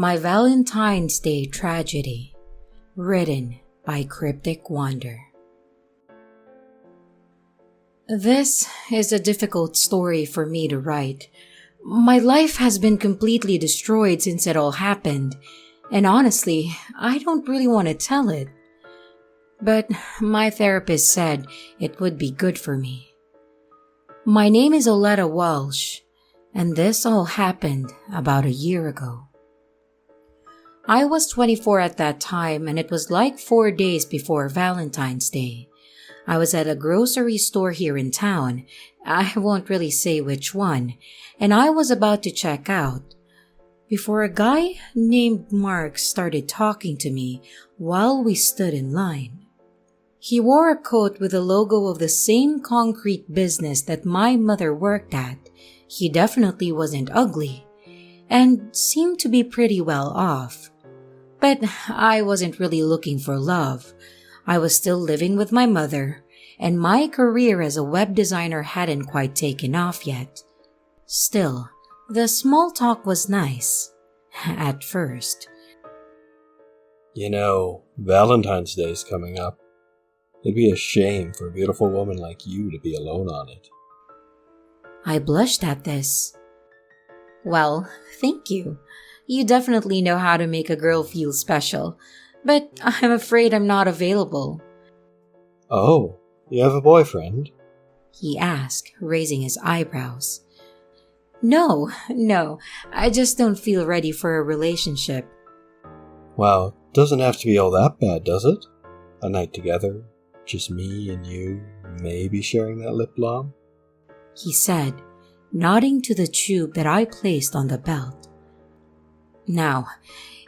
My Valentine's Day Tragedy, written by Cryptic Wander. This is a difficult story for me to write. My life has been completely destroyed since it all happened, and honestly, I don't really want to tell it. But my therapist said it would be good for me. My name is Oleta Walsh, and this all happened about a year ago. I was 24 at that time, and it was like 4 days before Valentine's Day. I was at a grocery store here in town. I won't really say which one, and I was about to check out before a guy named Mark started talking to me while we stood in line. He wore a coat with the logo of the same concrete business that my mother worked at. He definitely wasn't ugly and seemed to be pretty well off. But I wasn't really looking for love. I was still living with my mother, and my career as a web designer hadn't quite taken off yet. Still, the small talk was nice. At first. You know, Valentine's Day's coming up. It'd be a shame for a beautiful woman like you to be alone on it. I blushed at this. Well, thank you. You definitely know how to make a girl feel special, but I'm afraid I'm not available. Oh, you have a boyfriend? He asked, raising his eyebrows. No, I just don't feel ready for a relationship. Well, it doesn't have to be all that bad, does it? A night together, just me and you, maybe sharing that lip balm? He said, nodding to the tube that I placed on the belt. Now,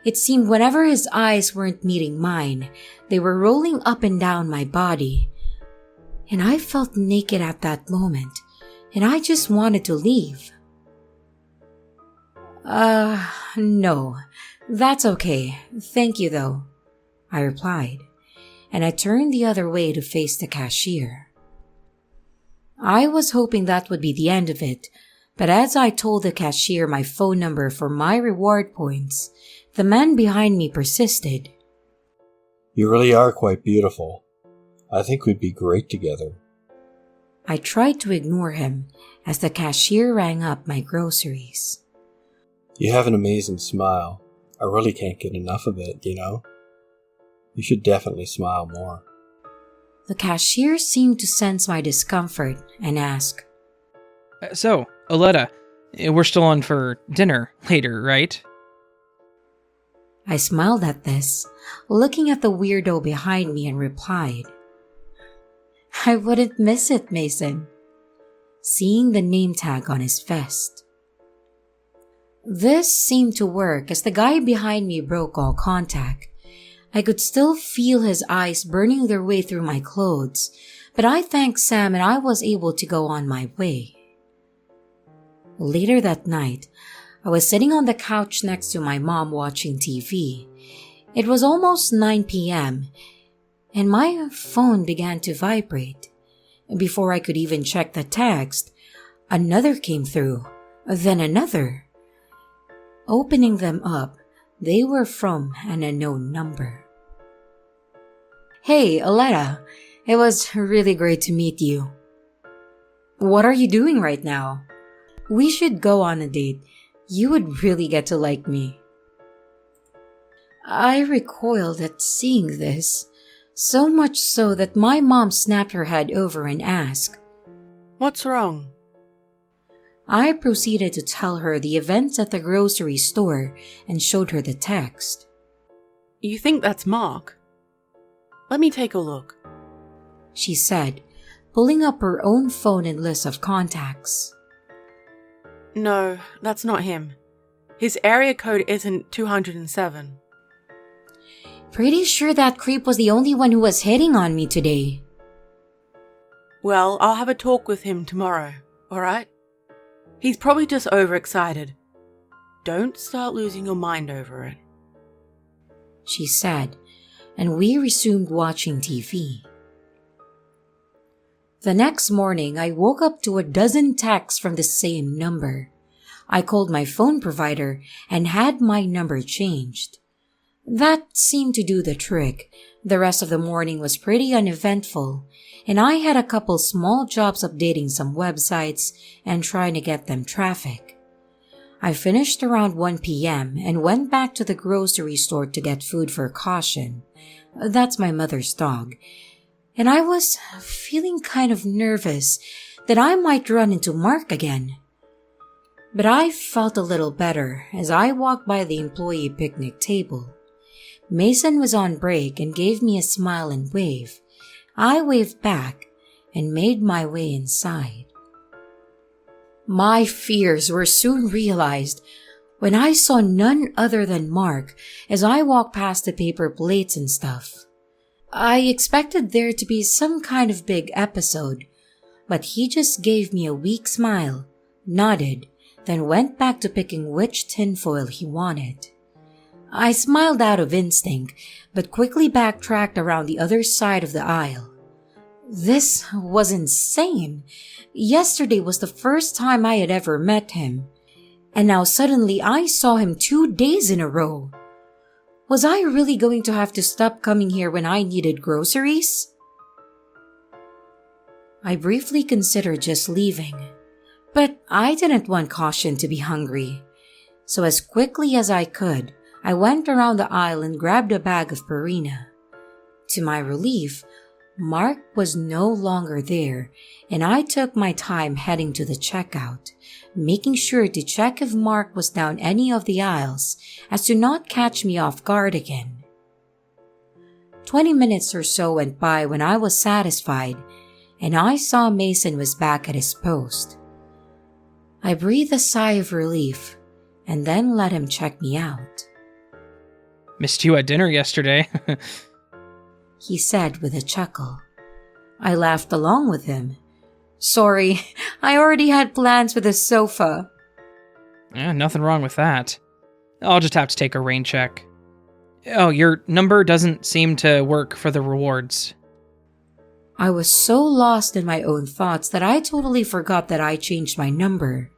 it seemed whenever his eyes weren't meeting mine, they were rolling up and down my body. And I felt naked at that moment, and I just wanted to leave. No, that's okay. Thank you though, I replied, and I turned the other way to face the cashier. I was hoping that would be the end of it, but as I told the cashier my phone number for my reward points, the man behind me persisted. You really are quite beautiful. I think we'd be great together. I tried to ignore him as the cashier rang up my groceries. You have an amazing smile. I really can't get enough of it, you know? You should definitely smile more. The cashier seemed to sense my discomfort and asked, So, Oleta, we're still on for dinner later, right? I smiled at this, looking at the weirdo behind me, and replied, I wouldn't miss it, Mason, seeing the name tag on his vest. This seemed to work as the guy behind me broke all contact. I could still feel his eyes burning their way through my clothes, but I thanked Sam and I was able to go on my way. Later that night, I was sitting on the couch next to my mom watching TV. It was almost 9 p.m., and my phone began to vibrate. Before I could even check the text, another came through, then another. Opening them up, they were from an unknown number. Hey, Oleta, it was really great to meet you. What are you doing right now? We should go on a date. You would really get to like me. I recoiled at seeing this, so much so that my mom snapped her head over and asked, What's wrong? I proceeded to tell her the events at the grocery store and showed her the text. You think that's Mark? Let me take a look, she said, pulling up her own phone and list of contacts. No, that's not him. His area code isn't 207. Pretty sure that creep was the only one who was hitting on me today. Well, I'll have a talk with him tomorrow, alright? He's probably just overexcited. Don't start losing your mind over it, she said, and we resumed watching TV. The next morning, I woke up to a dozen texts from the same number. I called my phone provider and had my number changed. That seemed to do the trick. The rest of the morning was pretty uneventful, and I had a couple small jobs updating some websites and trying to get them traffic. I finished around 1 p.m. and went back to the grocery store to get food for Caution. That's my mother's dog. And I was feeling kind of nervous that I might run into Mark again. But I felt a little better as I walked by the employee picnic table. Mason was on break and gave me a smile and wave. I waved back and made my way inside. My fears were soon realized when I saw none other than Mark as I walked past the paper plates and stuff. I expected there to be some kind of big episode, but he just gave me a weak smile, nodded, then went back to picking which tinfoil he wanted. I smiled out of instinct, but quickly backtracked around the other side of the aisle. This was insane. Yesterday was the first time I had ever met him, and now suddenly I saw him 2 days in a row. Was I really going to have to stop coming here when I needed groceries? I briefly considered just leaving, but I didn't want Caution to be hungry. So as quickly as I could, I went around the aisle and grabbed a bag of Purina. To my relief, Mark was no longer there, and I took my time heading to the checkout, making sure to check if Mark was down any of the aisles as to not catch me off guard again. 20 minutes or so went by when I was satisfied, and I saw Mason was back at his post. I breathed a sigh of relief and then let him check me out. Missed you at dinner yesterday. He said with a chuckle. I laughed along with him. Sorry, I already had plans for the sofa. Nothing wrong with that. I'll just have to take a rain check. Oh, your number doesn't seem to work for the rewards. I was so lost in my own thoughts that I totally forgot that I changed my number.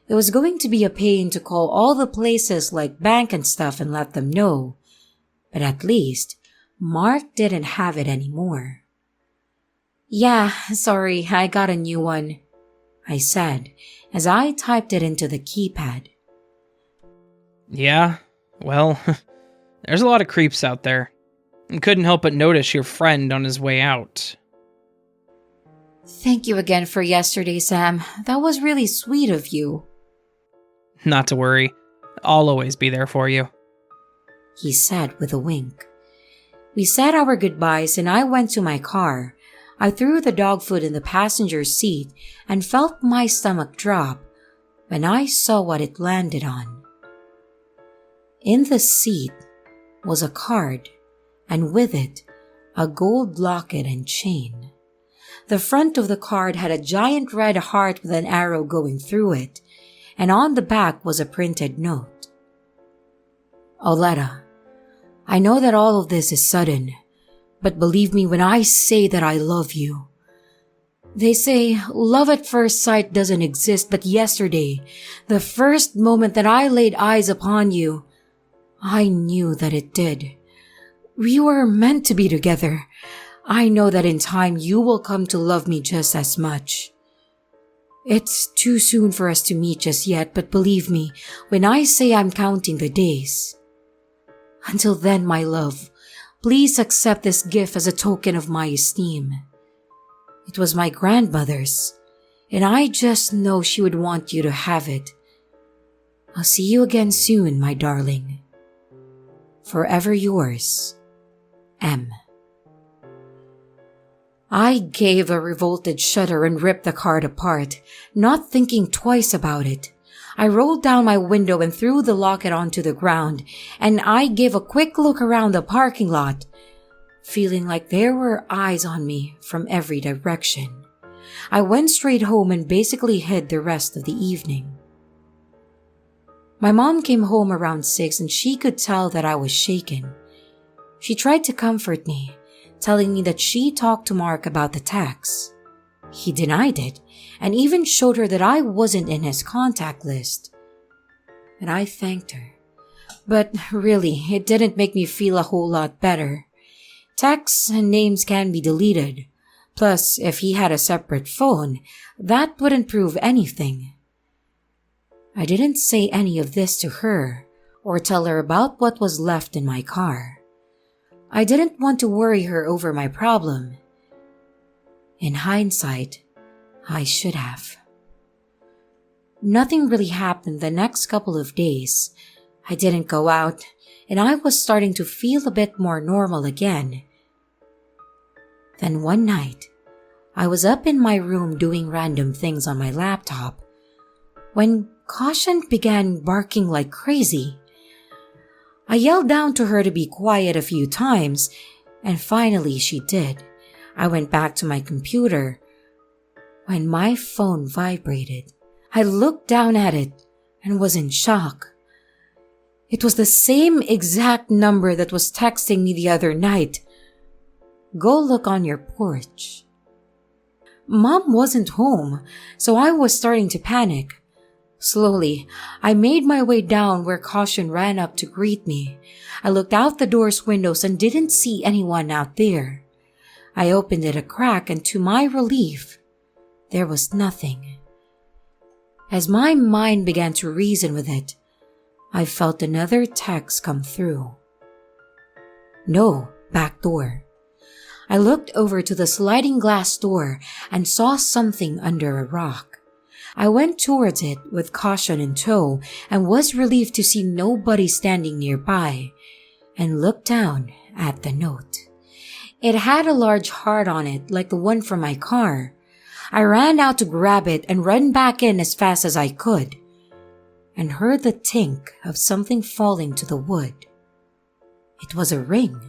It was going to be a pain to call all the places like bank and stuff and let them know. But at least, Mark didn't have it anymore. Yeah, sorry, I got a new one, I said as I typed it into the keypad. Yeah, well, there's a lot of creeps out there. Couldn't help but notice your friend on his way out. Thank you again for yesterday, Sam. That was really sweet of you. Not to worry. I'll always be there for you, he said with a wink. We said our goodbyes and I went to my car. I threw the dog food in the passenger seat and felt my stomach drop when I saw what it landed on. In the seat was a card, and with it, a gold locket and chain. The front of the card had a giant red heart with an arrow going through it, and on the back was a printed note. Oleta, I know that all of this is sudden, but believe me when I say that I love you. They say love at first sight doesn't exist, but yesterday, the first moment that I laid eyes upon you, I knew that it did. We were meant to be together. I know that in time you will come to love me just as much. It's too soon for us to meet just yet, but believe me when I say I'm counting the days. Until then, my love, please accept this gift as a token of my esteem. It was my grandmother's, and I just know she would want you to have it. I'll see you again soon, my darling. Forever yours, M. I gave a revolted shudder and ripped the card apart, not thinking twice about it. I rolled down my window and threw the locket onto the ground, and I gave a quick look around the parking lot, feeling like there were eyes on me from every direction. I went straight home and basically hid the rest of the evening. My mom came home around 6 and she could tell that I was shaken. She tried to comfort me, telling me that she talked to Mark about the text. He denied it and even showed her that I wasn't in his contact list. and I thanked her. But really, it didn't make me feel a whole lot better. Texts and names can be deleted. Plus, if he had a separate phone, that wouldn't prove anything. I didn't say any of this to her or tell her about what was left in my car. I didn't want to worry her over my problem. In hindsight, I should have. Nothing really happened the next couple of days. I didn't go out, and I was starting to feel a bit more normal again. Then one night, I was up in my room doing random things on my laptop when Caution began barking like crazy. I yelled down to her to be quiet a few times, and finally she did. I went back to my computer when my phone vibrated. I looked down at it and was in shock. It was the same exact number that was texting me the other night. Go look on your porch. Mom wasn't home, so I was starting to panic. Slowly, I made my way down where Caution ran up to greet me. I looked out the door's windows and didn't see anyone out there. I opened it a crack, and to my relief, there was nothing. As my mind began to reason with it, I felt another text come through. No, back door. I looked over to the sliding glass door and saw something under a rock. I went towards it with Caution in tow and was relieved to see nobody standing nearby, and looked down at the note. It had a large heart on it like the one from my car. I ran out to grab it and run back in as fast as I could, and heard the tink of something falling to the wood. It was a ring.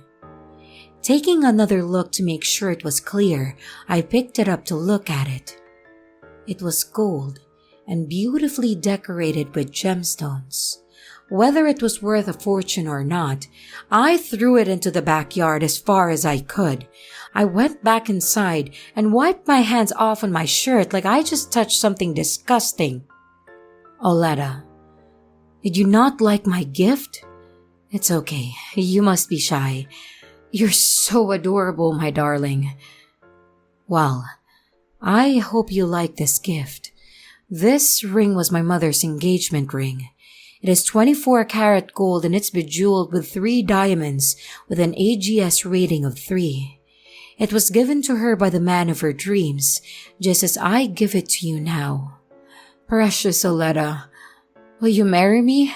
Taking another look to make sure it was clear, I picked it up to look at it. It was gold and beautifully decorated with gemstones. Whether it was worth a fortune or not, I threw it into the backyard as far as I could. I went back inside and wiped my hands off on my shirt like I just touched something disgusting. Oleta, did you not like my gift? It's okay. You must be shy. You're so adorable, my darling. Well, I hope you like this gift. This ring was my mother's engagement ring. It is 24-karat gold and it's bejeweled with 3 diamonds with an AGS rating of 3. It was given to her by the man of her dreams, just as I give it to you now. Precious Oleta, will you marry me?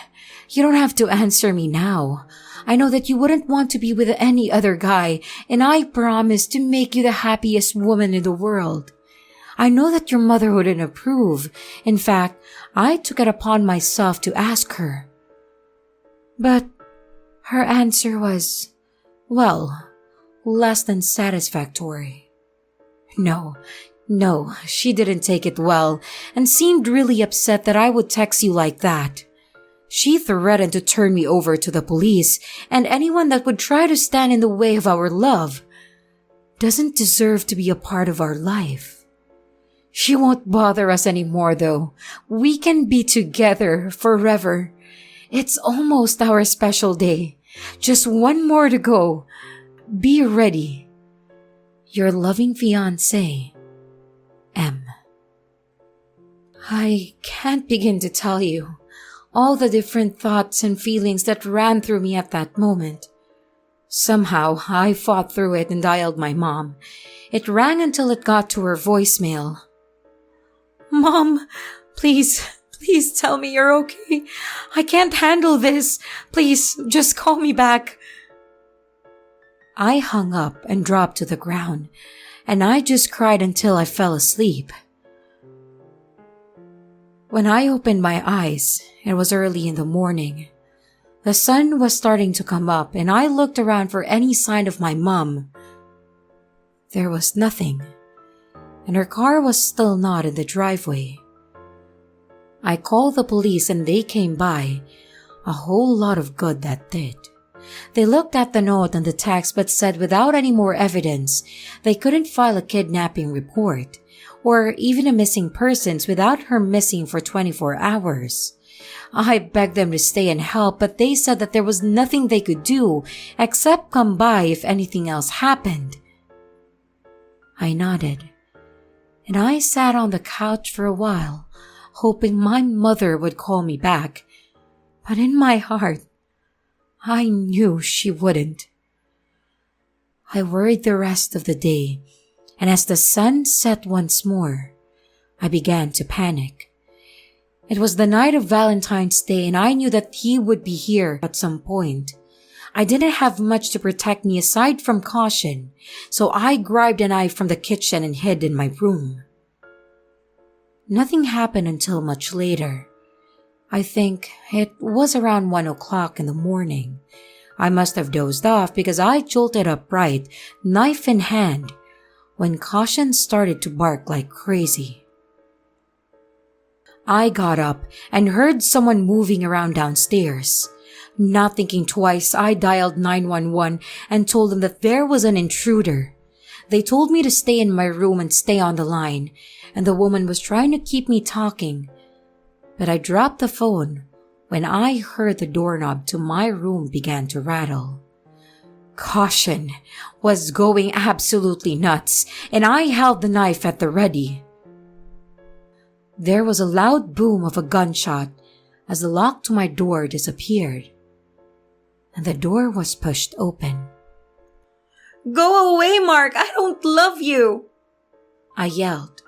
You don't have to answer me now. I know that you wouldn't want to be with any other guy, and I promise to make you the happiest woman in the world. I know that your mother wouldn't approve. In fact, I took it upon myself to ask her. But her answer was, well, less than satisfactory. No, she didn't take it well and seemed really upset that I would text you like that. She threatened to turn me over to the police, and anyone that would try to stand in the way of our love doesn't deserve to be a part of our life. She won't bother us anymore, though. We can be together forever. It's almost our special day. Just one more to go. Be ready. Your loving fiancé, M. I can't begin to tell you all the different thoughts and feelings that ran through me at that moment. Somehow, I fought through it and dialed my mom. It rang until it got to her voicemail. Mom, please tell me you're okay. I can't handle this. Please, just call me back. I hung up and dropped to the ground, and I just cried until I fell asleep. When I opened my eyes, it was early in the morning. The sun was starting to come up, and I looked around for any sign of my mom. There was nothing, and her car was still not in the driveway. I called the police and they came by. A whole lot of good that did. They looked at the note and the text but said without any more evidence, they couldn't file a kidnapping report or even a missing persons without her missing for 24 hours. I begged them to stay and help, but they said that there was nothing they could do except come by if anything else happened. I nodded, and I sat on the couch for a while, hoping my mother would call me back. But in my heart, I knew she wouldn't. I worried the rest of the day, and as the sun set once more, I began to panic. It was the night of Valentine's Day, and I knew that he would be here at some point. I didn't have much to protect me aside from caution, so I grabbed a knife from the kitchen and hid in my room. Nothing happened until much later. I think it was around 1 o'clock in the morning. I must have dozed off because I jolted upright, knife in hand, when caution started to bark like crazy. I got up and heard someone moving around downstairs. Not thinking twice, I dialed 911 and told them that there was an intruder. They told me to stay in my room and stay on the line, and the woman was trying to keep me talking. But I dropped the phone when I heard the doorknob to my room began to rattle. Caution was going absolutely nuts, and I held the knife at the ready. There was a loud boom of a gunshot as the lock to my door disappeared, and the door was pushed open. "Go away, Mark! I don't love you!" I yelled.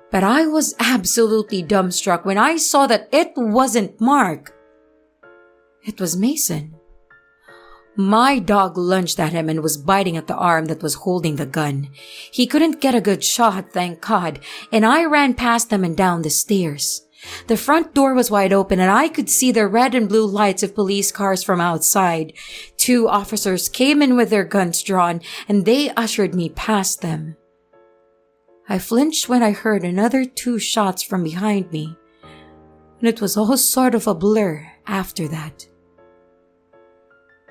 But I was absolutely dumbstruck when I saw that it wasn't Mark. It was Mason. My dog lunged at him and was biting at the arm that was holding the gun. He couldn't get a good shot, thank God, and I ran past them and down the stairs. The front door was wide open and I could see the red and blue lights of police cars from outside. 2 officers came in with their guns drawn and they ushered me past them. I flinched when I heard another 2 shots from behind me, and it was all sort of a blur after that.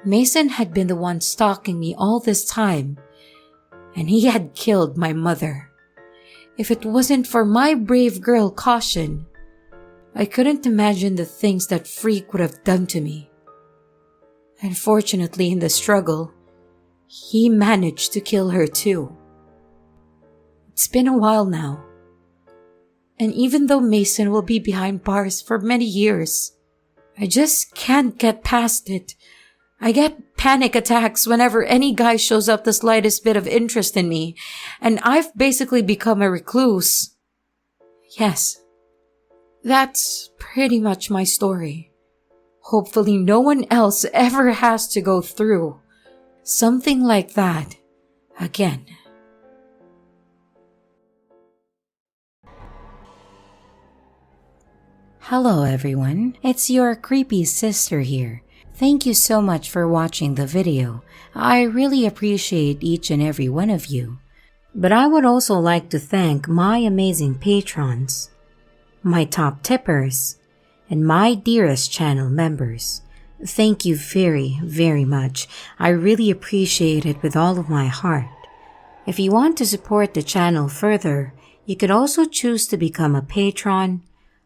Mason had been the one stalking me all this time, and he had killed my mother. If it wasn't for my brave girl Caution, I couldn't imagine the things that freak would have done to me. Unfortunately, in the struggle, he managed to kill her too. It's been a while now, and even though Mason will be behind bars for many years, I just can't get past it. I get panic attacks whenever any guy shows up the slightest bit of interest in me, and I've basically become a recluse. Yes, that's pretty much my story. Hopefully no one else ever has to go through something like that again. Hello everyone, it's your creepy sister here. Thank you so much for watching the video. I really appreciate each and every one of you. But I would also like to thank my amazing patrons, my top tippers, and my dearest channel members. Thank you very, very much. I really appreciate it with all of my heart. If you want to support the channel further, you could also choose to become a patron,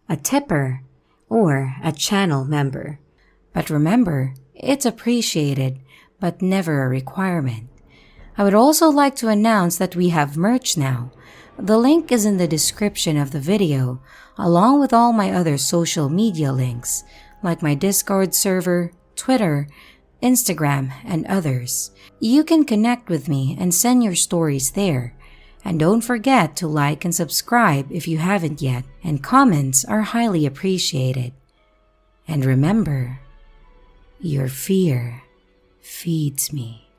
a tipper, or a channel member. But remember, it's appreciated, but never a requirement. I would also like to announce that we have merch now. The link is in the description of the video, along with all my other social media links, like my Discord server, Twitter, Instagram, and others. You can connect with me and send your stories there. And don't forget to like and subscribe if you haven't yet, and comments are highly appreciated. And remember, your fear feeds me.